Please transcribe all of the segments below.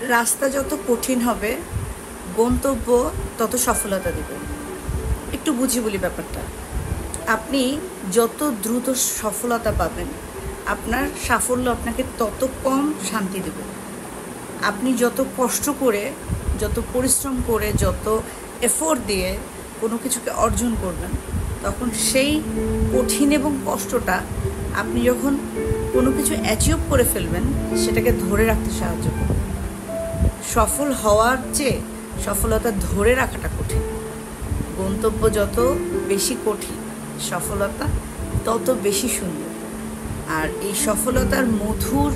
রাস্তা যত কঠিন হবে গন্তব্য তত সফলতা দেবে। একটু বুঝি বলি ব্যাপারটা। আপনি যত দ্রুত সফলতা পাবেন আপনার সাফল্য আপনাকে তত কম শান্তি দেবে। আপনি যত কষ্ট করে, যত পরিশ্রম করে, যত এফোর্ট দিয়ে কোনো কিছুকে অর্জন করবেন, তখন সেই কঠিন এবং কষ্টটা আপনি যখন কোনো কিছু অ্যাচিভ করে ফেলবেন সেটাকে ধরে রাখতে সাহায্য করবে। সফল হওয়ার চেয়ে সফলতা ধরে রাখাটা কঠিন। গন্তব্য যত বেশি কঠিন, সফলতা তত বেশি সুন্দর। আর এই সফলতার মধুর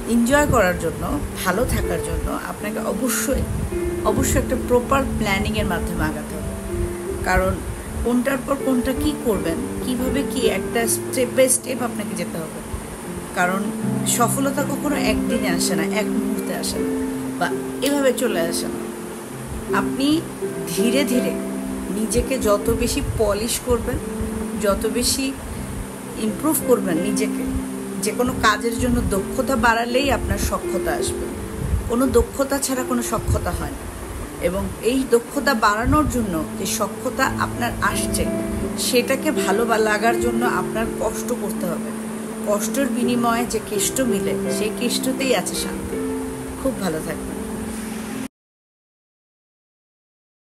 এনজয় করার জন্য, ভালো থাকার জন্য আপনাকে অবশ্যই একটা প্রপার প্ল্যানিংয়ের মাধ্যমে আগাতে হবে। কারণ কোনটার পর কোনটা কী করবেন, কিভাবে কি একটা স্টেপ বাই স্টেপ আপনাকে যেতে হবে। কারণ সফলতা কখনো একদিনে আসে না, এক মুহূর্তে আসে না, বা এভাবে চলে আসে না। আপনি ধীরে ধীরে নিজেকে যত বেশি পলিশ করবেন, যত বেশি ইমপ্রুভ করবেন নিজেকে, যে কোনো কাজের জন্য দক্ষতা বাড়ালেই আপনার সক্ষতা আসবে। কোনো দক্ষতা ছাড়া কোনো সক্ষতা হয় না। এবং এই দক্ষতা বাড়ানোর জন্য যে সক্ষতা আপনার আসছে সেটাকে ভালো লাগার জন্য আপনার কষ্ট করতে হবে। কষ্টের বিনিময়ে যে কেষ্ট মিলে সেই কেষ্টতেই আছে শান্তি। খুব ভালো থাকবে।